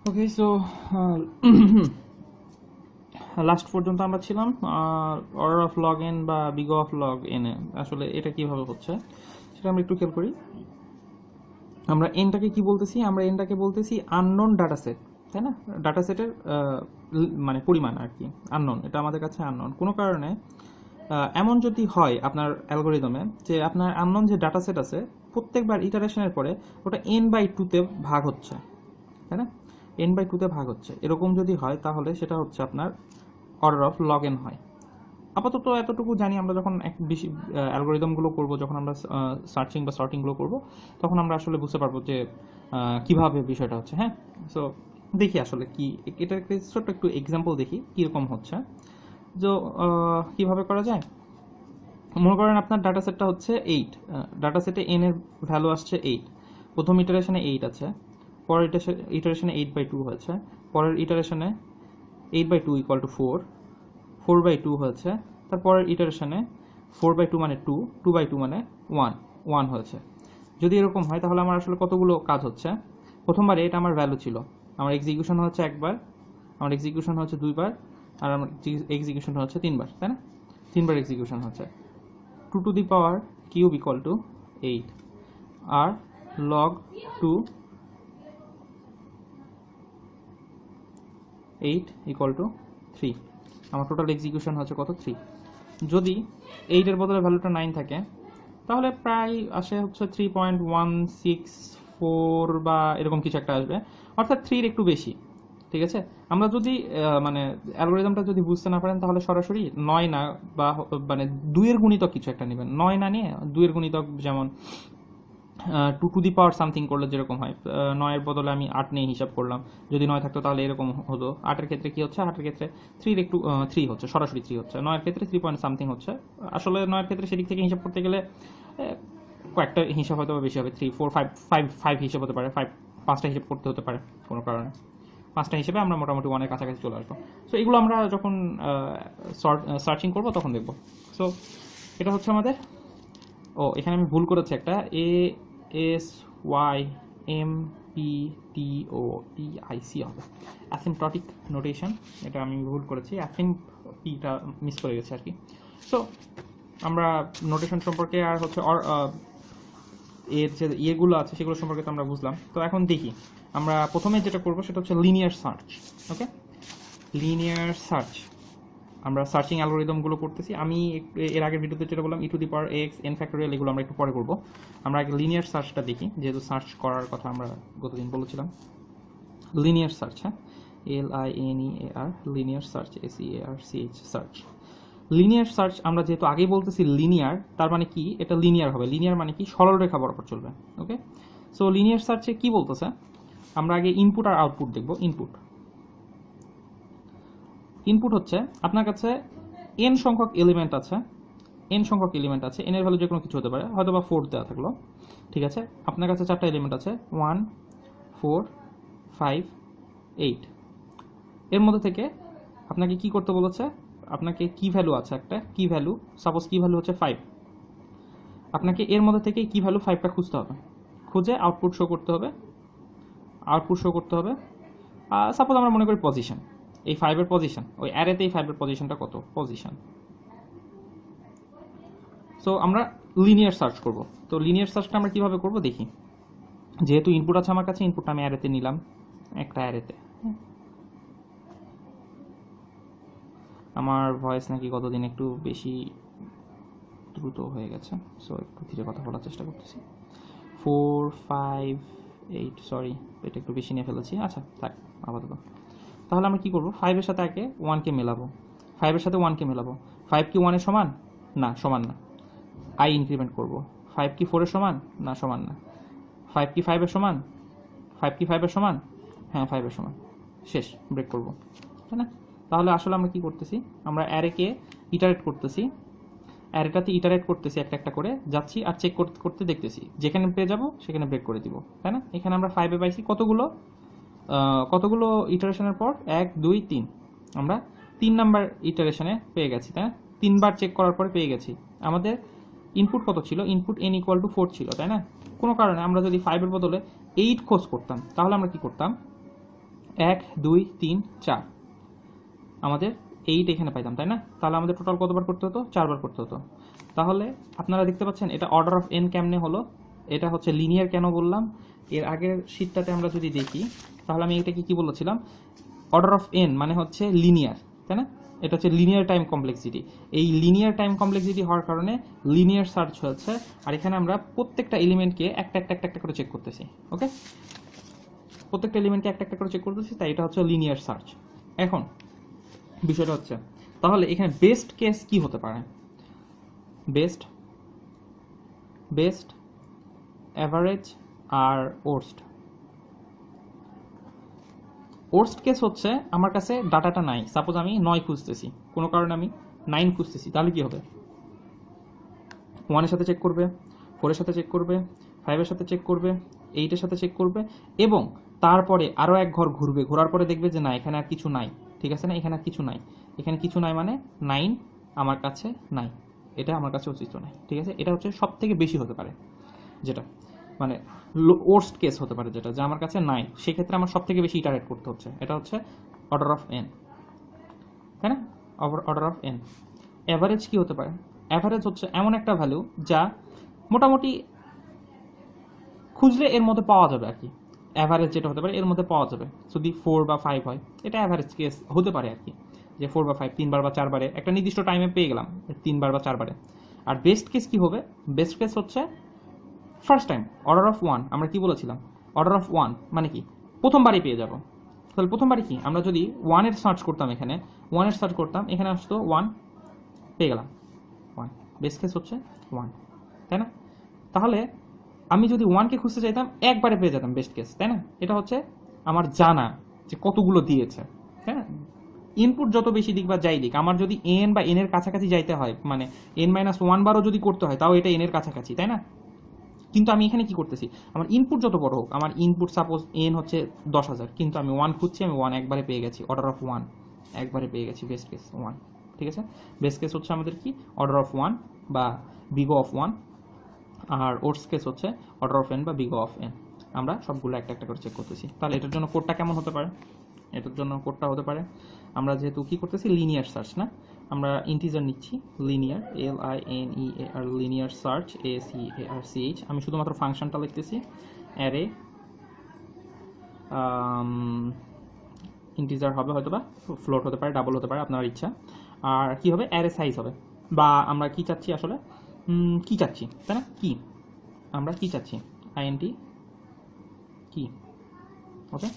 ওকে, so last পর্যন্ত আমরা ছিলাম অর্ডার অফ লগ এন বা big of log N A. আসলে এটা কিভাবে হচ্ছে সেটা আমরা একটু খেয়াল করি। আমরা এনটাকে কি বলতেছি? আমরা এনটাকে বলতেছি আননোন ডাটা সেট, তাই না? ডাটা সেটের মানে পরিমাণ আর কি আননোন, এটা আমাদের কাছে আননোন। কোনো কারণে এমন যদি হয় আপনার অ্যালগোরিদমে যে আপনার আননোন যে ডাটা সেট আছে প্রত্যেকবার ইটারেশনের পরে ওটা n/2 ভাগ হচ্ছে, তাই না? n/2 ভাগ হচ্ছে, এরকম যদি হয় তাহলে সেটা হচ্ছে আপনার অর্ডার অফ লগ এন হয়। আপাতত এতটুকু জানি, আমরা যখন এক বেশি অ্যালগোরিদমগুলো করব, যখন আমরা সার্চিং বা সর্টিংগুলো করব, তখন আমরা আসলে বুঝতে পারবো যে কিভাবে বিষয়টা হচ্ছে। হ্যাঁ, সো দেখি আসলে কি, এটা ছোট্ট একটু এক্সাম্পল দেখি কীরকম হচ্ছে। তো কীভাবে করা যায়? মনে করেন আপনার ডাটা সেটটা হচ্ছে 8, ডাটা সেটে এন এর ভ্যালু আসছে 8, প্রথম ইটারেশনে 8 আছে, পরের ইটারেশনে 8/2 হয়েছে, পরের ইটারেশনে 8/2 = 4, 4/2 হয়েছে, তারপরের ইটারেশনে 4/2 মানে 2, 2/2 মানে 1 হয়েছে। যদি এরকম হয় তাহলে আমার আসলে কতগুলো কাজ হচ্ছে? প্রথমবারে এটা আমার ভ্যালু ছিল, আমার এক্সিকিউশন হচ্ছে একবার, আমার এক্সিকিউশন হচ্ছে দুইবার, আর আমার এক্সিকিউশন হচ্ছে তিনবার, তাই না? তিনবার এক্সিকিউশন হচ্ছে। 2 to the power cube = 8, R log 2 8 = 3। আমার টোটাল এক্সিকিউশন হচ্ছে কত? 3। যদি 8 এর বদলে ভ্যালুটা 9 থাকে তাহলে প্রায় আসে হচ্ছে 3.164 বা এরকম কিছু একটা আসবে, অর্থাৎ 3 এর একটু বেশি। ঠিক আছে? আমরা যদি মানে অ্যালগোরিদমটা যদি বুঝতে না পারেন তাহলে সরাসরি 9 না, বা মানে 2 এর গুণিতক কিছু একটা নেবেন, 9 না নিয়ে 2 এর গুণিতক, যেমন 2 to the power সামথিং করলে যেরকম হয়, 9 এর বদলে আমি 8 নিয়ে হিসাব করলাম, যদি 9 থাকতো তাহলে এরকম হতো। 8 এর ক্ষেত্রে কি হচ্ছে? 8 এর ক্ষেত্রে 3 এর একটু 3 হচ্ছে, সরাসরি 3 হচ্ছে। 9 এর ক্ষেত্রে 3 পয়েন্ট সামথিং হচ্ছে। আসলে 9 এর ক্ষেত্রে সেদিক থেকে হিসাব করতে গেলে কয়েকটা হিসাব হয়তো বেশি হবে, 3 4 5 হিসাব হতে পারে, 5টা হিসাব করতে হতে পারে কোনো কারণে। 5টা হিসেবে আমরা মোটামুটি 1 এর কাছাকাছি চলে আসবো। সো এগুলো আমরা যখন সার্চিং করবো তখন দেখবো। সো এটা হচ্ছে আমাদের, এখানে আমি ভুল করেছি একটা, ASYMPTOTIC হবে, অ্যাসিম্পটটিক নোটেশন, এটা আমি ভুল করেছি, পিটা মিস করে গেছে আর কি। সো আমরা নোটেশন সম্পর্কে আর হচ্ছে এর যে ইয়েগুলো আছে সেগুলো সম্পর্কে তো আমরা বুঝলাম। তো এখন দেখি আমরা প্রথমে যেটা করবো সেটা হচ্ছে লিনিয়ার সার্চ। ওকে, লিনিয়ার সার্চ আমরা সার্চিং অ্যালগোরিদমগুলো করতেছি। আমি এর আগের ভিডিওতে যেটা বললাম e to the power x n factorial, এগুলো আমরা একটু পরে করবো। আমরা আগে লিনিয়ার সার্চটা দেখি, যেহেতু সার্চ করার কথা আমরা গতদিন বলেছিলাম। লিনিয়ার সার্চ, হ্যাঁ, LINEAR, linear search, SEARCH, search. Linear search আমরা যেহেতু আগেই বলতেছি লিনিয়ার, তার মানে কি? এটা লিনিয়ার হবে। লিনিয়ার মানে কি? সরল রেখা বরাবর চলবে। ওকে, সো লিনিয়ার সার্চে কি বলতেছে? আমরা আগে ইনপুট আর আউটপুট দেখব। ইনপুট হচ্ছে আপনার কাছে n সংখ্যক এলিমেন্ট আছে, n এর ভ্যালু যে কোনো কিছু হতে পারে, হয়তো বা 4 দেওয়া থাকলো। ঠিক আছে, আপনার কাছে 4টা এলিমেন্ট আছে, 1 4 5 8। এর মধ্যে থেকে আপনাকে কি করতে বলেছে? আপনাকে কি ভ্যালু আছে, একটা কি ভ্যালু, সাপোজ কি ভ্যালু হচ্ছে 5, আপনাকে এর মধ্যে থেকে কি ভ্যালু 5টা খুঁজতে হবে, খুঁজে আউটপুট শো করতে হবে। সাপোজ আমরা মনে করি পজিশন, এই 5 এর পজিশন, ওই অ্যারেতে এই 5 এর পজিশনটা কত, পজিশন। সো আমরা লিনিয়ার সার্চ করব। তো লিনিয়ার সার্চটা আমরা কিভাবে করব দেখি। যেহেতু ইনপুট আছে আমার কাছে, ইনপুটটা আমি অ্যারেতে নিলাম, একটা অ্যারেতে। আমার ভয়েস নাকি কতদিন একটু বেশি দ্রুত হয়ে গেছে, সো একটু ধীরে কথা বলার চেষ্টা করতেছি। 4 5 8, সরি, এটা একটু বেশি নিয়ে ফেলেছি। আচ্ছা থাক আপাতত। তাহলে আমরা কি করব? 5 এর সাথে আগে 1 কে মেলাবো, 5 এর সাথে 1 কে মেলাবো। 5 কি 1 এর সমান? না, সমান না। i ইনক্রিমেন্ট করব। 5 কি 4 এর সমান? না, সমান না। 5 কি 5 এর সমান? 5 কি 5 এর সমান? হ্যাঁ, 5 এর সমান। শেষ, ব্রেক করব, তাই না? তাহলে আসলে আমরা কি করতেছি? আমরা অ্যারেকে ইটারেট করতেছি, অ্যারেটাতে ইটারেট করতেছি, একটা একটা করে যাচ্ছি আর চেক করতে করতে দেখতেছি, যেখানে পেয়ে যাব সেখানে ব্রেক করে দিব, তাই না? এখানে আমরা 5 এ পাইছি কতগুলো ইটারেশনের পর? 1 2 3, আমরা 3 নাম্বার ইটারেশনে পেয়ে গেছি, তাই না? 3বার চেক করার পরে পেয়ে গেছি। আমাদের ইনপুট কত ছিল? ইনপুট n = 4 ছিল, তাই না? কোনো কারণে আমরা যদি 5 এর বদলে 8 খোঁজ করতাম তাহলে আমরা কি করতাম? 1 2 3 4 আমাদের 8 এখানে পাইতাম, তাই না? তাহলে আমাদের টোটাল কতবার করতে হতো? 4 বার করতে হতো। তাহলে আপনারা দেখতে পাচ্ছেন এটা অর্ডার অফ এন কেমনে হলো, এটা হচ্ছে লিনিয়ার কেন বললাম। এর আগের শীটটাতে আমরা যদি দেখি তাহলে আমি এটাকে কি বলেছিলাম, অর্ডার অফ এন মানে হচ্ছে লিনিয়ার, তাই না? এটা হচ্ছে লিনিয়ার টাইম কমপ্লেক্সিটি। এই লিনিয়ার টাইম কমপ্লেক্সিটি হওয়ার কারণে লিনিয়ার সার্চ হচ্ছে, আর এখানে আমরা প্রত্যেকটা এলিমেন্টকে একটা একটা একটা একটা করে চেক করতেছি। ওকে, প্রত্যেকটা এলিমেন্টকে একটা একটা করে চেক করতেছি, তাই এটা হচ্ছে লিনিয়ার সার্চ। এখন বিষয়টা হচ্ছে তাহলে এখানে বেস্ট কেস কি হতে পারে? বেস্ট, বেস্ট, অ্যাভারেজ আর ওর্স্ট। ওর্স্ট কেস হচ্ছে আমার কাছে ডাটাটা নাই, সাপোজ আমি 9 খুঁজতেছি, কোনো কারণে আমি 9 খুঁজতেছি, তাহলে কি হবে? 1 এর সাথে চেক করবে, 4 এর সাথে চেক করবে, 5 এর সাথে চেক করবে, 8 এর সাথে চেক করবে, এবং তারপরে আরও এক ঘর ঘুরবে, ঘোরার পরে দেখবে যে না এখানে আর কিছু নাই, ঠিক আছে না, এখানে আর কিছু নাই, এখানে কিছু নাই মানে 9 আমার কাছে নাই, এটা আমার কাছে অস্তিত্ব নাই, ঠিক আছে? এটা হচ্ছে সব থেকে বেশি হতে পারে, যেটা মানে ওর্স্ট কেস হতে পারে, যেটা যে আমার কাছে নাই, সেক্ষেত্রে আমার সব থেকে বেশি ইটারেট করতে হচ্ছে, এটা হচ্ছে অর্ডার অফ এন, তাই না? Order of N. অ্যাভারেজ কি হতে পারে? অ্যাভারেজ হচ্ছে এমন একটা ভ্যালু যা মোটামুটি খুঁজলে এর মধ্যে পাওয়া যাবে আর কি। অ্যাভারেজ যেটা হতে পারে এর মধ্যে পাওয়া যাবে, যদি 4 বা 5 হয়, এটা অ্যাভারেজ কেস হতে পারে আর কি, যে 4 বা 5 3 বার বা 4 বারে একটা নির্দিষ্ট টাইমে পেয়ে গেলাম, 3 বার বা 4 বারে। আর বেস্ট কেস কি হবে? বেস্ট কেস হচ্ছে ফার্স্ট টাইম, অর্ডার অফ 1। আমরা কি বলেছিলাম? অর্ডার অফ 1 মানে কি? প্রথমবারই পেয়ে যাব। তাহলে প্রথমবারই কি, আমরা যদি 1 এর সার্চ করতাম, এখানে 1 এর সার্চ করতাম, এখানে আসতো 1, পেয়ে গেলাম 1। বেস্ট কেস হচ্ছে 1, তাই না? তাহলে আমি যদি 1 কে খুঁজতে চাইতাম একবারে পেয়ে যেতাম বেস্ট কেস, তাই না? এটা হচ্ছে আমার জানা যে কতগুলো দিয়েছে, তাই না? ইনপুট যত বেশি দিক বা যাই দিক, আমার যদি এন বা এন এর কাছাকাছি যাইতে হয়, মানে n-1 বারও যদি করতে হয়, তাও এটা এন এর কাছাকাছি, তাই না? কিন্তু আমি এখানে কি করতেছি, আমার ইনপুট যত বড় হোক, আমার ইনপুট সাপোজ এন হচ্ছে 10,000, কিন্তু আমি 1 খুঁজছি, আমি 1 একবারে পেয়ে গেছি, অর্ডার অফ 1 একবারে পেয়ে গেছি, বেস্ট কেস 1, ঠিক আছে? বেস্ট কেস হচ্ছে আমাদের কি, অর্ডার অফ 1 বা বিগ অফ 1, আর ওর্স কেস হচ্ছে অর্ডার অফ এন বা বিগ অফ এন। আমরা সবগুলো একটা একটা করে চেক করতেছি। তাহলে এটার জন্য কোডটা কেমন হতে পারে? এটার জন্য কোডটা হতে পারে, আমরা যেহেতু কি করতেছি লিনিয়ার সার্চ, না আমরা ইন্টিজার নিচ্ছি, linear LINEAR, linear search ACARCH। আমি শুধুমাত্র ফাংশনটা লিখতেছি, অ্যারে ইন্টিজার হবে হয়তো বা ফ্লোট হতে পারে, ডাবল হতে পারে, আপনার ইচ্ছা। আর কি হবে? অ্যারে সাইজ হবে, বা আমরা কি চাচ্ছি আসলে, কি চাচ্ছি, তাই না? কি আমরা কি চাচ্ছি, INT কি। ওকে,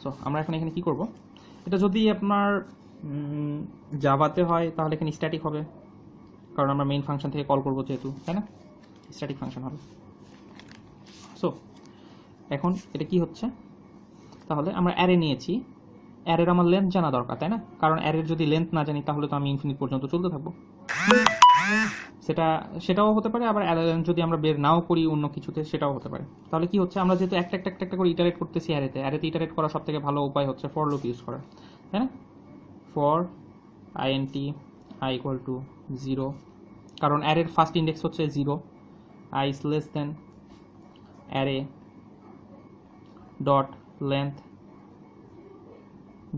সো আমরা এখন এখানে কি করব, এটা যদি আপনার জাভাতে হয় তাহলে এখানে স্ট্যাটিক হবে, কারণ আমরা মেইন ফাংশন থেকে কল করব যেহেতু, তাই না? স্ট্যাটিক ফাংশন হবে। সো এখন এটা কি হচ্ছে, তাহলে আমরা অ্যারে নিয়েছি, অ্যারের আমার লেন্থ জানা দরকার, তাই না? কারণ অ্যারের যদি লেন্থ না জানি তাহলে তো আমি ইনফিনিট পর্যন্ত চলতে থাকবো, সেটাও হতে পারে। আবার যদি আমরা বের নাও করি অন্য কিছুতে, সেটাও হতে পারে। তাহলে কি হচ্ছে, আমরা যেহেতু একটা একটা একটা একটা করে ইটারেট করতেছি অ্যারেতে ইটারেট করার সব থেকে ভালো উপায় হচ্ছে ফর লুপ ইউজ করা, তাই না? For INT i equal to 0, কারণ অ্যারের ফার্স্ট ইন্ডেক্স হচ্ছে 0, i is less than array dot length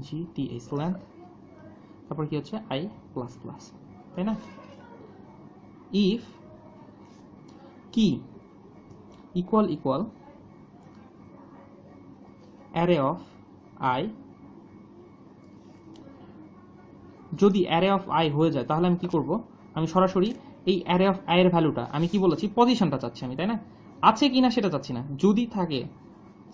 gth length, তারপর কি হচ্ছে i প্লাস প্লাস, তাই না? if key equal array of i, যদি অ্যারে অফ আই হয়ে যায় তাহলে আমি কি করব, আমি সরাসরি এই অ্যারে অফ আই এর ভ্যালুটা, আমি কি বলেছি, পজিশনটা চাচ্ছি আমি, তাই না? আছে কি না সেটা চাচ্ছি না, যদি থাকে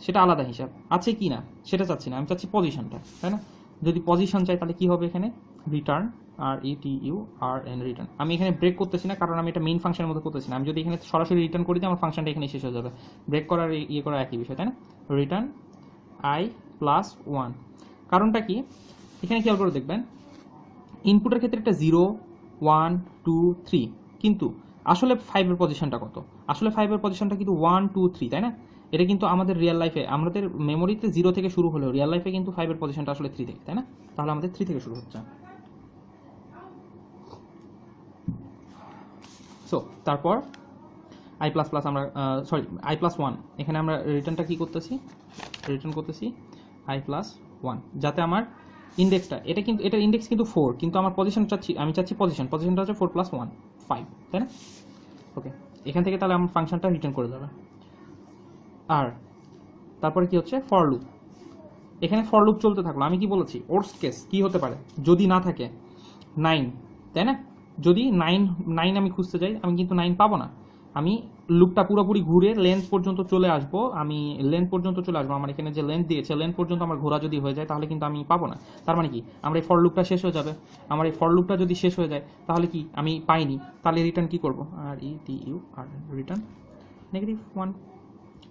সেটা আলাদা হিসাব, আছে কি না সেটা চাচ্ছি না, আমি চাচ্ছি পজিশনটা, তাই না? যদি পজিশন চাই তাহলে কি হবে, এখানে রিটার্ন RETURN রিটার্ন। আমি এখানে ব্রেক করতেছি না, কারণ আমি এটা মেইন ফাংশনের মধ্যে করতেছি না। আমি যদি এখানে সরাসরি রিটার্ন করি দিই, আমার ফাংশনটা এখানে শেষ হয়ে যাবে। ব্রেক করার করা একই বিষয়, তাই না? রিটার্ন i প্লাস 1, কারণটা কি, এখানে খেয়াল করে দেখবেন ইনপুটের ক্ষেত্রে একটা 0 1 2 3, কিন্তু আসলে 5 এর পজিশনটা কত? আসলে 5 এর পজিশনটা কিন্তু 1 2 3, তাই না? এটা কিন্তু আমাদের রিয়েল লাইফে, আমাদের মেমোরিতে 0 থেকে শুরু হলেও রিয়েল লাইফে কিন্তু 5 এর পজিশনটা আসলে 3 থেকে, তাই না? তাহলে আমাদের 3 থেকে শুরু হচ্ছে। সো তারপর i প্লাস প্লাস আমরা সরি i প্লাস 1, এখানে আমরা রিটার্নটা কি করতেছি, রিটার্ন করতেছি i প্লাস 1, যাতে আমার ইন্ডেক্সটা এটার ইন্ডেক্স কিন্তু 4, কিন্তু আমার পজিশন আমি চাচ্ছি পজিশনটা হচ্ছে 4 প্লাস 1 5, তাই না? ওকে, এখান থেকে তাহলে আমার ফাংশনটা রিটার্ন করে দেবে। আর তারপরে কি হচ্ছে, ফর লুপ। এখানে ফর লুপ চলতে থাকলো। আমি কি বলেছি, ওর্স্ট কেস কি হতে পারে, যদি না থাকে 9, তাই না? যদি 9 আমি খুঁজতে যাই, আমি কিন্তু 9 পাবো না। আমি লুপটা পুরোপুরি ঘুরে লেন্থ পর্যন্ত চলে আসবো, আমার এখানে যে লেন্থ দিয়েছে লেন্থ পর্যন্ত আমার ঘোরা যদি হয়ে যায়, তাহলে কিন্তু আমি পাবো না। তার মানে কি, আমার এই ফর লুপটা শেষ হয়ে যাবে। আমার এই ফর লুপটা যদি শেষ হয়ে যায়, তাহলে কি আমি পাইনি, তাহলে রিটার্ন কি করবো, রিটার্ন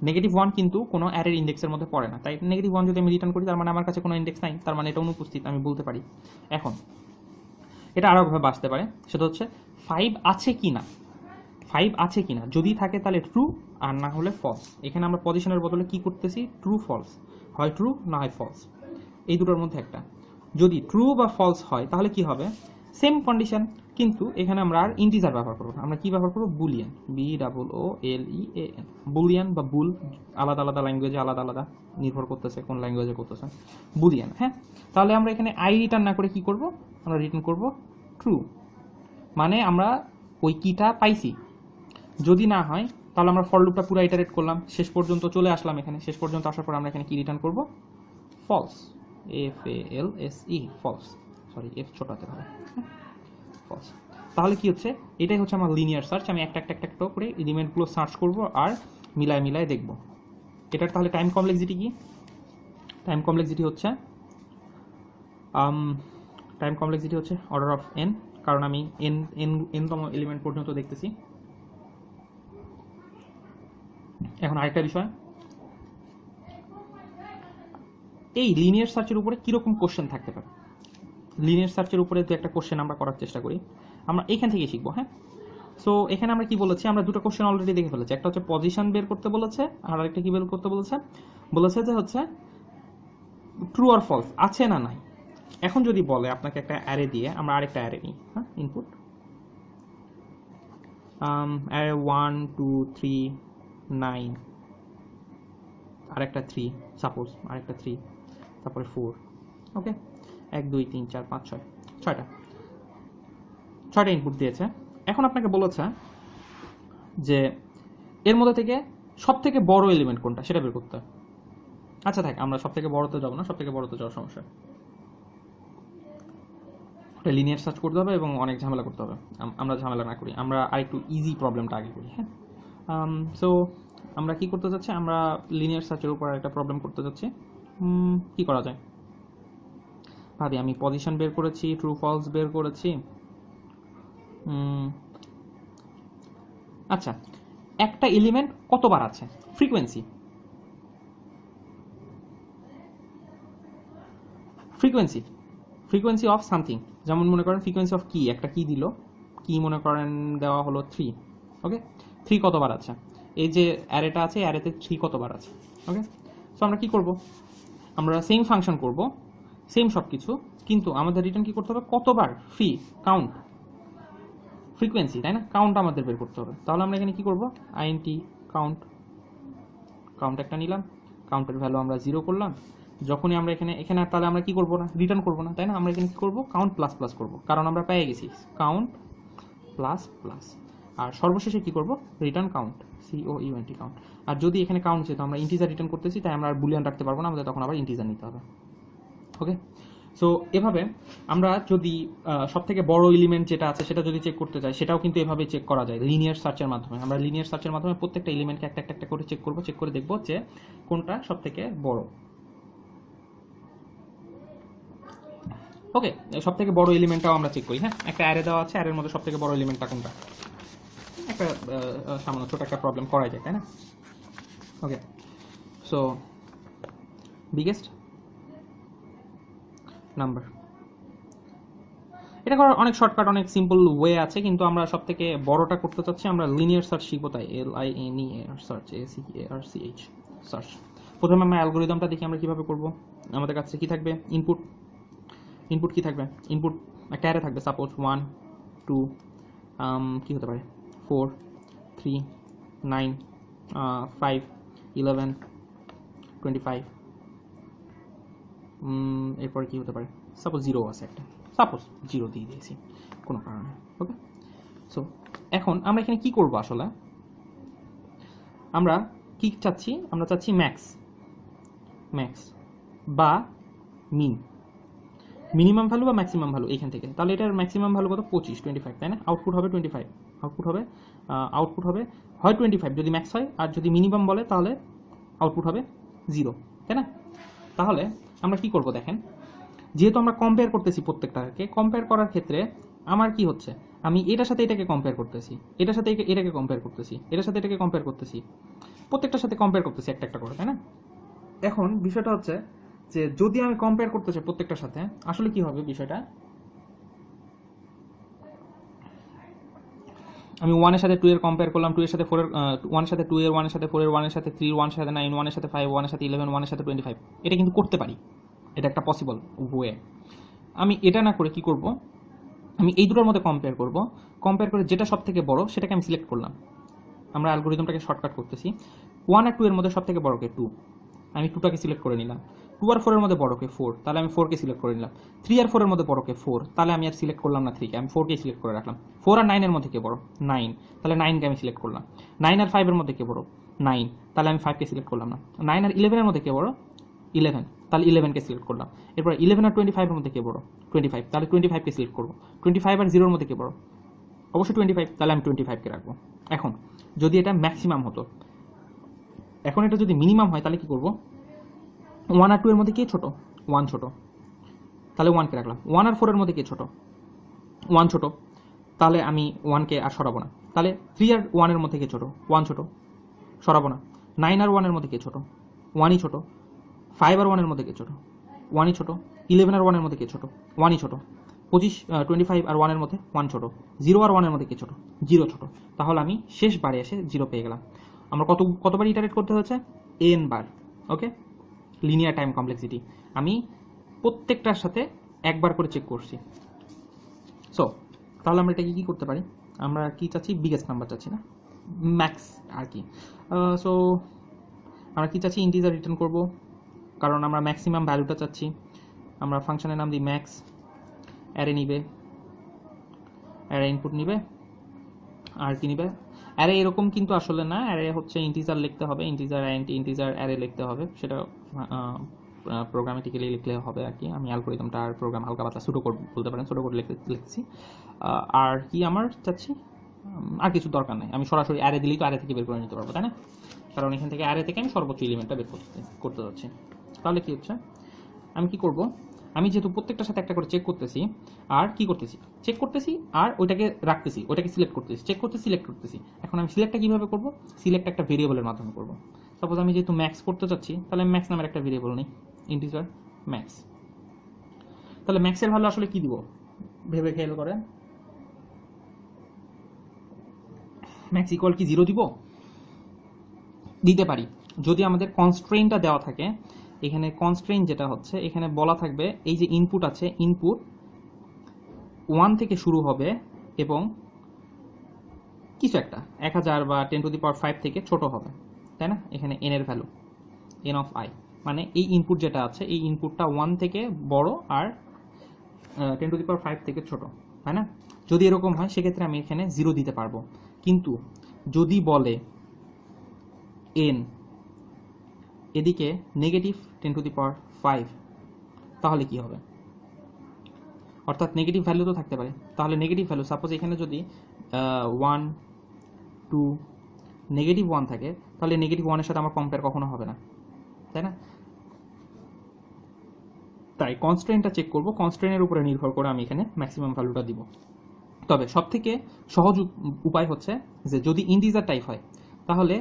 -1 কিন্তু কোনো অ্যারের ইন্ডেক্সের মধ্যে পড়ে না, তাই -1 যদি আমি রিটার্ন করি, তার মানে আমার কাছে কোনো ইন্ডেক্স নাই, তার মানে এটা অনুপস্থিত, আমি বলতে পারি। এখন এটা আরও ভাবে আসতে পারে, সেটা হচ্ছে 5 আছে কি না, যদি থাকে তাহলে ট্রু, আর না হলে ফলস। এখানে আমরা পজিশনের বদলে কি করতেছি, ট্রু ফলস, হয় ট্রু না হয় ফলস, এই দুটোর মধ্যে একটা। যদি ট্রু বা ফলস হয়, তাহলে কি হবে, সেম কন্ডিশন, কিন্তু এখানে আমরা আর ইন্টিজার ব্যবহার করবো না, আমরা কি ব্যবহার করবো, বুলিয়ান, BOOLEAN। বুলিয়ান বা বুল আলাদা আলাদা ল্যাঙ্গুয়েজে আলাদা নির্ভর করতেছে কোন ল্যাঙ্গুয়েজে করতেছে, বুলিয়ান। হ্যাঁ, তাহলে আমরা এখানে আই রিটার্ন না করে কি করব, আমরা রিটার্ন করব ট্রু, মানে আমরা ওই কিটা পাইছি। যদি না হয়, তাহলে আমরা ফর লুপটা পুরো ইটারেট করলাম, শেষ পর্যন্ত চলে আসলাম। এখানে শেষ পর্যন্ত আসার পর আমরা এখানে কি রিটার্ন করব, false, FALSE, false, sorry F ছোটাতে হবে, ফলস। তাহলে কি হচ্ছে, এটাই হচ্ছে আমার লিনিয়ার সার্চ। আমি একটা করে এলিমেন্টগুলো সার্চ করব আর মিলায় দেখব। এটার তাহলে টাইম কমপ্লেক্সিটি কি, টাইম কমপ্লেক্সিটি হচ্ছে অর্ডার অফ n, কারণ আমি n তম এলিমেন্ট পর্যন্ত দেখতেছি। এখন আরেকটা বিষয়, এই লিনিয়ার সার্চের উপরে কিরকম কোশ্চেন থাকতে পারে। লিনিয়ার সার্চের উপরে দু একটা কোশ্চেন আমরা করার চেষ্টা করি, আমরা এখান থেকে শিখবো। হ্যাঁ, সো এখানে আমরা কি বলেছি, আমরা দুটো কোশ্চেন অলরেডি দেখে ফেলেছি। একটা হচ্ছে পজিশন বের করতে বলেছে, আর আরেকটা কি বের করতে বলেছে যে হচ্ছে ট্রু আর ফলস, আছে না নাই। এখন যদি বলে আপনাকে একটা অ্যারে দিয়ে, আমরা আরেকটা অ্যারে নিই, হ্যাঁ, ইনপুট অ্যারে 1 2 3 9, আরেকটা 3, সাপোজ আরেকটা 3, তারপরে 4, ওকে, 1 2 3 4 5 6, ছয়টা ইনপুট দিয়েছে। এখন আপনাকে বলেছে যে এর মধ্যে থেকে সব থেকে বড় এলিমেন্ট কোনটা সেটা বের করতে। আচ্ছা থাক, আমরা সব থেকে বড়তে যাবো না, সব থেকে বড়তে যাওয়ার সমস্যা, ওটা লিনিয়ার সার্চ করতে হবে এবং অনেক ঝামেলা করতে হবে। আমরা ঝামেলা না করি, আমরা আরেকটু ইজি প্রবলেমটা আগে করি। হ্যাঁ, সো আমরা কি করতে যাচ্ছি, আমরা লিনিয়ার সার্চের উপর একটা প্রবলেম করতে যাচ্ছি। কি করা যায় ভাবি, আমি পজিশন বের করেছি, ট্রু ফলস বের করেছি। আচ্ছা, একটা এলিমেন্ট কতবার আছে, ফ্রিকোয়েন্সি অফ সামথিং। যেমন মনে করেন ফ্রিকোয়েন্সি অফ কি, একটা কি দিল, কি মনে করেন দেওয়া হলো 3, ওকে, 3 কতবার আছে, এই যে অ্যারেটা আছে, অ্যারেতে 3 কতবার আছে, ওকে। সো আমরা কি করব, আমরা সেম ফাংশন করব, সেম সব কিছু, কিন্তু আমাদের রিটার্ন কি করতে হবে, কতবার, কাউন্ট, ফ্রিকোয়েন্সি, তাই না, কাউন্ট আমাদের বের করতে হবে। তাহলে আমরা এখানে কি করব, INT কাউন্ট একটা নিলাম, কাউন্টের ভ্যালু আমরা 0 করলাম। যখনই আমরা এখানে তাহলে আমরা কি করব না, রিটার্ন করব না, তাই না, আমরা এখানে কি করব, কাউন্ট প্লাস প্লাস করব, কারণ আমরা পেয়ে গেছি কাউন্ট প্লাস প্লাস। আর সর্বশেষে কি করব, রিটার্ন কাউন্ট, COUNT কাউন্ট। আর যদি এখানে কাউন্ট যেহেতু আমরা ইন্টিজার রিটার্ন করতেছি, তাই আমরা আর বুলিয়ান রাখতে পারবো না, আমাদের তখন আবার ইন্টিজার নিতে হবে। ওকে, সো এভাবে আমরা যদি সব থেকে বড় এলিমেন্ট যেটা আছে সেটা যদি চেক করতে চাই, সেটাও কিন্তু এভাবে চেক করা যায় লিনিয়ার সার্চের মাধ্যমে। আমরা লিনিয়ার সার্চের মাধ্যমে প্রত্যেকটা এলিমেন্টকে একটা করে চেক করব, চেক করে দেখব যে কোনটা সব থেকে বড়। ওকে, সব থেকে বড় এলিমেন্টটাও আমরা চেক করি। হ্যাঁ, একটা অ্যারে দেওয়া আছে, অ্যারের মধ্যে সব থেকে বড় এলিমেন্টটা কোনটা, একটা সামান্য ছোট একটা প্রবলেম করা যায়, তাই না। ওকে, সো বিগেস্ট নাম্বার, এটা করার অনেক শর্টকাট, অনেক সিম্পল ওয়ে আছে, কিন্তু আমরা সব থেকে বড়টা করতে চাচ্ছি, আমরা লিনিয়ার সার্চ শিখবো, তাই LINEAR সার্চ, ACARCH সার্চ। প্রথমে আমরা অ্যালগোরিদমটা দেখি আমরা কিভাবে করব। আমাদের কাছে কি থাকবে, ইনপুট কি থাকবে, ইনপুট একটা অ্যারে থাকবে, সাপোজ 1 2 কি হতে পারে 4 3 9 5 11 25 এরপরে কি হতে পারে, সাপোজ 0 আছে একটা, সাপোজ 0 দিয়ে দিয়েছি কোনো কারণে। ওকে, সো এখন আমরা এখানে কি করব, আসলে আমরা কি চাচ্ছি, আমরা চাচ্ছি ম্যাক্স বা মিনিমাম ভ্যালু বা ম্যাক্সিমাম ভ্যালু এখান থেকে। তাহলে এটার ম্যাক্সিমাম ভ্যালু কত, 25 তাই না? আউটপুট হবে 25, আউটপুট হবে হয় 25 যদি ম্যাক্স হয়, আর যদি মিনিমাম বলে তাহলে আউটপুট হবে 0, তাই না? তাহলে আমরা কি করব দেখেন, যেহেতু আমরা কম্পেয়ার করতেছি প্রত্যেকটাকে, কম্পেয়ার করার ক্ষেত্রে আমার কি হচ্ছে, আমি এটার সাথে এটাকে কম্পেয়ার করতেছি, এটার সাথে এটাকে কম্পেয়ার করতেছি, এটার সাথে এটাকে কম্পেয়ার করতেছি, প্রত্যেকটার সাথে কম্পেয়ার করতেছি একটা একটা করে, তাই না? এখন বিষয়টা হচ্ছে যে যদি আমি কম্পেয়ার করতে চাই প্রত্যেকটার সাথে, আসলে কি হবে বিষয়টা, আমি 1 এর সাথে 2 এর কম্পেয়ার করলাম, 2 এর সাথে 4 এর 1 এর সাথে 2 এর, 1 এর সাথে 4 এর, 1 এর সাথে 3, 1 এর সাথে 9, 1 এর সাথে 5, 1 এর সাথে 11, 1 এর সাথে 25, এটা কিন্তু করতে পারি, এটা একটা পসিবল ওয়ে। আমি এটা না করে কি করব, আমি এই দুটোর মধ্যে কম্পেয়ার করব, কম্পেয়ার করে যেটা সব থেকে বড় সেটাকে আমি সিলেক্ট করলাম। আমরা অ্যালগরিদমটাকে শর্টকাট করতেছি, 1 আর 2 এর মধ্যে সব থেকে বড়কে 2, আমি 2টাকে সিলেক্ট করে নিলাম। 2 আর 4 এর মধ্যে বড়কে 4, তাহলে আমি 4কে সিলেক্ট করে নিলাম। 3 আর 4 এর মধ্যে বড়কে 4, তাহলে আমি আর সিলেক্ট করলাম না 3কে, আমি 4কে সিলেক্ট করে রাখলাম। 4 আর 9 এর মধ্যে কে বড়, 9, তাহলে 9কে আমি সিলেক্ট করলাম। 9 আর 5 এর মধ্যে কে বড়, 9, তাহলে আমি 5কে সিলেক্ট করলাম না। 9 আর 11 এর মধ্যে কে বড়, 11, তাহলে 11কে সিলেক্ট করলাম। এরপর 11 আর 25 এর মধ্যে কে বড়, 25, তাহলে 25কে সিলেক্ট করব। 25 আর 0 এর মধ্যে কে বড়, অবশ্যই 25, তাহলে আমি 25কে রাখবো। এখন যদি এটা ম্যাক্সিমাম হতো, এখন এটা যদি মিনিমাম হয় তাহলে কি করব, 1 আর 2 এর মধ্যে কে ছোট, 1 ছোট, তাহলে 1কে রাখলাম। 1 আর 4 এর মধ্যে কে ছোট, 1 ছোট, তাহলে আমি 1কে আর সরাবো না। তাহলে 3 আর 1 এর মধ্যে কে ছোট, 1 ছোট, সরাবো না। 9 আর 1 এর মধ্যে কে ছোট, 1ই ছোট। 5 আর 1 এর মধ্যে কে ছোট, 1ই ছোট। 11 আর 1 এর মধ্যে কে ছোট, 1ই ছোট। 25 আর 1 এর মধ্যে 1 ছোট। 0 আর 1 এর মধ্যে কে ছোট, 0 ছোট। তাহলে আমি শেষ বারে এসে 0 পেয়ে গেলাম। আমরা কতবার ইটারেট করতে হয়েছে, n বার। ওকে, লিনিয়ার টাইম কমপ্লেক্সিটি আমি প্রত্যেকটার সাথে একবার করে চেক করছি। সো তাহলে আমরা এটাকে কি করতে পারি, আমরা কি চাচ্ছি, বিগেস্ট নাম্বার চাচ্ছি না, ম্যাক্স আর কি। সো আমরা কি চাচ্ছি, ইন্টিজার রিটার্ন করব, কারণ আমরা ম্যাক্সিমাম ভ্যালুটা চাচ্ছি। আমরা ফাংশনের নাম দিই ম্যাক্স, অ্যারে নিবে, অ্যারে ইনপুট নিবে, আর কি নিবে, অ্যারে এরকম কিন্তু আসলে না, অ্যারে হচ্ছে ইন্টিজার লিখতে হবে, ইন্টিজার অ্যারে লিখতে হবে, সেটা প্রোগ্রামেটিক্যালি লিখলে হবে আর কি। আমি অ্যালগরিদমটা আর প্রোগ্রাম হালকা পাতলা ছোটো কোড বলতে পারেন, ছোটো কোড লিখছি। আর কি আমার চাচ্ছি, আর কিছু দরকার নেই, আমি সরাসরি অ্যারে দিলেই তো অ্যারে থেকে বের করে নিতে পারবো, তাই না? কারণ এখান থেকে অ্যারে থেকে আমি সর্বোচ্চ এলিমেন্টটা বের করতে যাচ্ছি। তাহলে কি হচ্ছে, আমি কি করব, আমি যেহেতু প্রত্যেকটার সাথে একটা করে চেক করতেছি, আর কি করতেছি, চেক করতেছি আর ওইটাকে রাখতেছি, ওইটাকে সিলেক্ট করতেছি, চেক করতে সিলেক্ট করতেছি। এখন আমি সিলেক্টটা কীভাবে করব, সিলেক্ট একটা ভেরিয়েবলের মাধ্যমে করব। সাপোজ আমি যেহেতু ম্যাক্স করতে চাচ্ছি, তাহলে ম্যাক্স নামের একটা ভেরিয়েবল নেই, ইন্টিজার ম্যাক্স। তাহলে ম্যাক্সের ভ্যালু আসলে কি দিব, ভেবে খেয়াল করেন, ম্যাক্স ইকুয়াল কি 0 দিব, দিতে পারি যদি আমাদের কনস্ট্রেইনটা দেওয়া থাকে। এখানে কনস্ট্রেইন যেটা হচ্ছে, এখানে বলা থাকবে এই যে ইনপুট আছে, ইনপুট 1 থেকে শুরু হবে এবং কিছু একটা 1000 বা 10⁵ থেকে ছোট হবে, তাই না? এখানে n এর ভ্যালু n অফ i, মানে এই ইনপুট যেটা আছে, এই ইনপুটটা 1 থেকে বড় আর 10⁵ থেকে ছোট, তাই না? যদি এরকম হয় সেক্ষেত্রে আমি এখানে 0 দিতে পারবো। কিন্তু যদি বলে n এদিকে -10⁵, তাহলে কি হবে, অর্থাৎ নেগেটিভ ভ্যালু তো থাকতে পারে। তাহলে নেগেটিভ ভ্যালু, সাপোজ এখানে যদি 1 2 -1 থাকে, তাহলে -1 এর সাথে আমার কম্পেয়ার কখনো হবে না, তাই না? তাই কনস্ট্রেইনটা চেক করব, কনস্ট্রেইনের উপরে নির্ভর করে আমি এখানে ম্যাক্সিমাম ভ্যালুটা দিব। তবে সবথেকে সহজ উপায় হচ্ছে যে যদি ইন্টিজার টাইপ হয়, তাহলে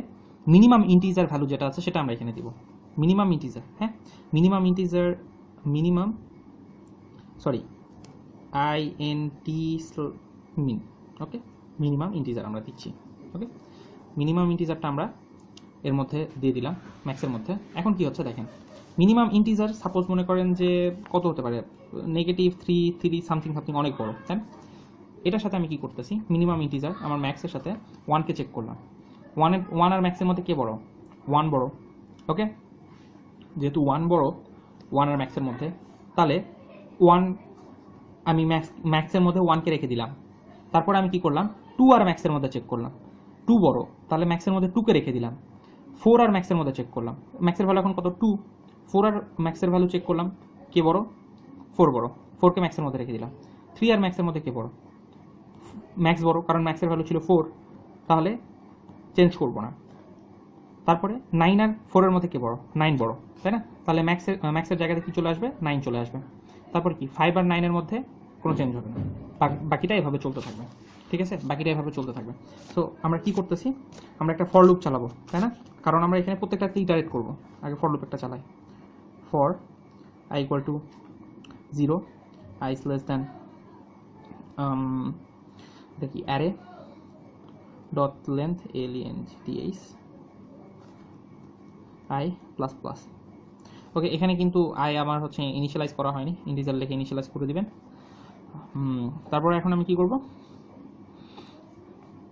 মিনিমাম ইন্টিজার ভ্যালু যেটা আছে সেটা আমরা এখানে দিব, মিনিমাম ইন্টিজার। হ্যাঁ, মিনিমাম ইন্টিজার, min, ওকে, মিনিমাম ইন্টিজার আমরা দিচ্ছি। ওকে, মিনিমাম ইন্টিজারটা আমরা এর মধ্যে দিয়ে দিলাম ম্যাক্সের মধ্যে। এখন কি হচ্ছে দেখেন, মিনিমাম ইন্টিজার সাপোজ মনে করেন যে কত হতে পারে, -3 সামথিং অনেক বড়, তাই না? এটার সাথে আমি কি করতেছি, মিনিমাম ইন্টিজার আমার ম্যাক্সের সাথে 1কে চেক করলাম। 1 আর ম্যাক্সের মধ্যে কে বড়, 1 বড়। ওকে, যেহেতু 1 বড়, 1 আর ম্যাক্সের মধ্যে, তাহলে 1 আমি ম্যাক্সের মধ্যে 1কে রেখে দিলাম। তারপরে আমি কি করলাম, 2 আর ম্যাক্সের মধ্যে চেক করলাম, 2 বড়, তাহলে ম্যাক্সের মধ্যে 2কে রেখে দিলাম। 4 আর ম্যাক্সের মধ্যে চেক করলাম, ম্যাক্সের ভ্যালু এখন কত, 2, 4 আর ম্যাক্সের ভ্যালু চেক করলাম, কে বড়, 4 বড়, 4কে ম্যাক্সের মধ্যে রেখে দিলাম। 3 আর ম্যাক্সের মধ্যে কে বড়, ম্যাক্স বড়, কারণ ম্যাক্সের ভ্যালু ছিল 4, তাহলে চেঞ্জ করবো না। তারপরে 9 আর 4 এর মধ্যে কে বড়, 9 বড়, তাই না? তাহলে ম্যাক্সের জায়গাতে কি চলে আসবে, 9 চলে আসবে। তারপর কি 5 আর 9 এর মধ্যে কোনো চেঞ্জ হবে না, বাকিটা এভাবে চলতে থাকবে, ঠিক আছে? বাকিটা এভাবে চলতে থাকবে। সো আমরা কি করতেছি, আমরা একটা ফর লুপ চালাবো, তাই না? কারণ আমরা এখানে প্রত্যেকটাকে ইটারেট করবো। আগে ফর লুপ একটা চালাই, for i equal to 0, i is less than দেখি array dot length length i plus plus. Okay, এখানে কিন্তু i আমার হচ্ছে ইনিশিয়ালাইজ করা হয়নি, ইন্টিজার লিখে ইনিশিয়ালাইজ করে দিবেন। তারপরে এখন আমি কি করব,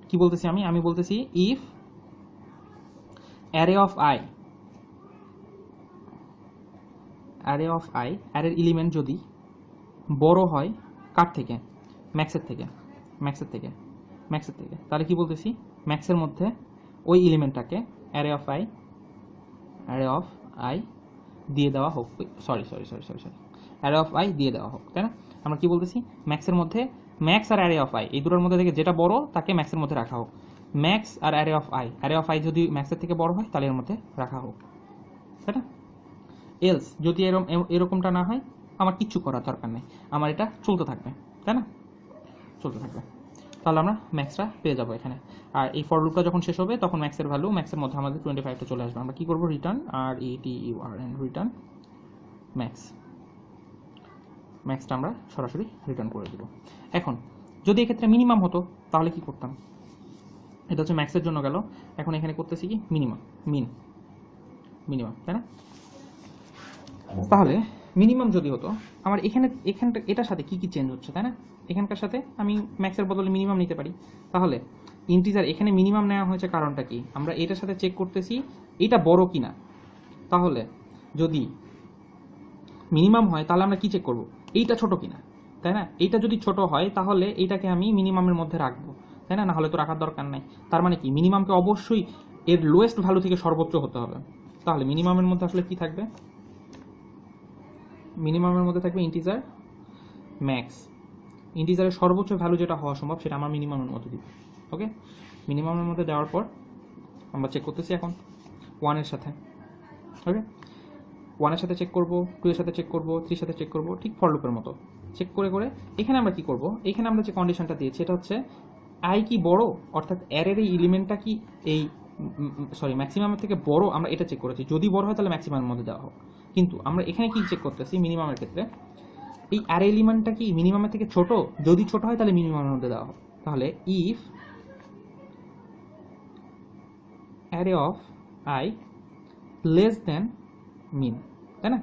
কি বলতেছি আমি বলতেছি ইফ অ্যারে অফ i অ্যারের এলিমেন্ট যদি বড় হয় কার থেকে, ম্যাক্সের থেকে, তাহলে কি বলতেছি, ম্যাক্সের মধ্যে ওই এলিমেন্টটাকে অ্যারে অফ i দিয়ে দেওয়া হোক, সরি অ্যারে অফ i দিয়ে দেওয়া হোক, তাই না? আমরা কি বলতেছি, ম্যাক্সের মধ্যে ম্যাক্স আর অ্যারে অফ i এই দুটোর মধ্যে থেকে যেটা বড় তাকে ম্যাক্সের মধ্যে রাখা হোক। ম্যাক্স আর অ্যারে অফ i যদি ম্যাক্সের থেকে বড় হয় তাহলে এর মধ্যে রাখা হোক, তাই না? এলস যদি এরকমটা না হয়, আমার কিচ্ছু করার দরকার নেই, আমার এটা চলতে থাকবে, তাই না? চলতে থাকবে, তাহলে আমরা ম্যাক্সটা পেয়ে যাবো এখানে। আর এই ফর লুপটা যখন শেষ হবে তখন ম্যাক্সের ভ্যালু, ম্যাক্সের মধ্যে আমাদের 25টা চলে আসবে। আমরা কি করব, রিটার্ন RETURN রিটার্ন ম্যাক্সটা আমরা সরাসরি রিটার্ন করে দেব। এখন যদি এক্ষেত্রে মিনিমাম হতো তাহলে কি করতাম, এটা হচ্ছে ম্যাক্সের জন্য গেল। এখন এখানে করতেছি কি মিনিমাম, তাই না? তাহলে মিনিমাম যদি হতো, আমার এখানটা এটার সাথে কি চেঞ্জ হচ্ছে, তাই না? এখানকার সাথে আমি ম্যাক্সের বদলে মিনিমাম নিতে পারি। তাহলে ইন্টিজার এখানে মিনিমাম নেওয়া হয়েছে, কারণটা কি, আমরা এটার সাথে চেক করতেছি এটা বড় কিনা। তাহলে যদি মিনিমাম হয় তাহলে আমরা কি চেক করব, এইটা ছোট কিনা, তাই না? এইটা যদি ছোট হয় তাহলে এইটাকে আমি মিনিমামের মধ্যে রাখবো, তাই না? নাহলে তো রাখার দরকার নাই। তার মানে কি, মিনিমামকে অবশ্যই এর লোয়েস্ট ভ্যালু থেকে সর্বোচ্চ হতে হবে। তাহলে মিনিমামের মধ্যে আসলে কি থাকবে, মিনিমামের মধ্যে থাকবে ইন্টিজার ম্যাক্স, ইন্টিজারের সর্বোচ্চ ভ্যালু যেটা হওয়া সম্ভব সেটা আমার মিনিমামের মধ্যে দিব। ওকে, মিনিমামের মধ্যে দেওয়ার পর আমরা চেক করতেছি এখন 1 এর সাথে। ওকে, 1 এর সাথে চেক করব, 2 এর সাথে চেক করব, 3 এর সাথে চেক করব, ঠিক ফর লুপের মতো চেক করে এখানে আমরা কি করব, এখানে আমরা যে কন্ডিশনটা দিয়েছি এটা হচ্ছে i কি বড়, অর্থাৎ অ্যারের এই এলিমেন্টটা কি এই ম্যাক্সিমামের থেকে বড়, আমরা এটা চেক করেছি। যদি বড় হয় তাহলে ম্যাক্সিমামের মধ্যে দেওয়া হোক। কিন্তু আমরা এখানে কি চেক করতেছি, মিনিমামের ক্ষেত্রে এই অ্যারে এলিমেন্টটা কি মিনিমামের থেকে ছোট, যদি ছোট হয় তাহলে মিনিমামের মধ্যে দেওয়া হোক। তাহলে if array of i less than min, তাই না?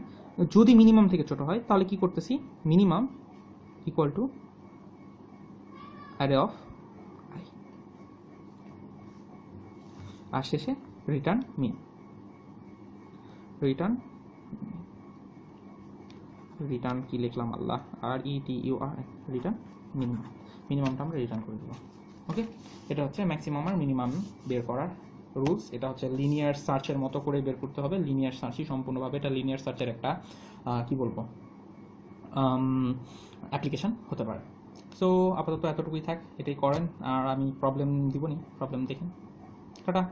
যদি মিনিমাম থেকে ছোট হয় তাহলে কি করতেছি, minimum equal to array of i, আর শেষে রিটার্ন মিন, রিটার্ন কি লিখলাম, আল্লাহ, RETURN রিটার্ন মিনিমামটা আমরা রিটার্ন করে দেবো। ওকে, এটা হচ্ছে ম্যাক্সিমাম আর মিনিমাম বের করার রুলস। এটা হচ্ছে লিনিয়ার সার্চের মতো করে বের করতে হবে। লিনিয়ার সার্চই সম্পূর্ণভাবে এটা লিনিয়ার সার্চের একটা কি বলবো অ্যাপ্লিকেশন হতে পারে। সো আপাতত এতটুকুই থাক, এটাই করেন, আর আমি প্রবলেম দিবনি, প্রবলেম দেখেন। টাটা।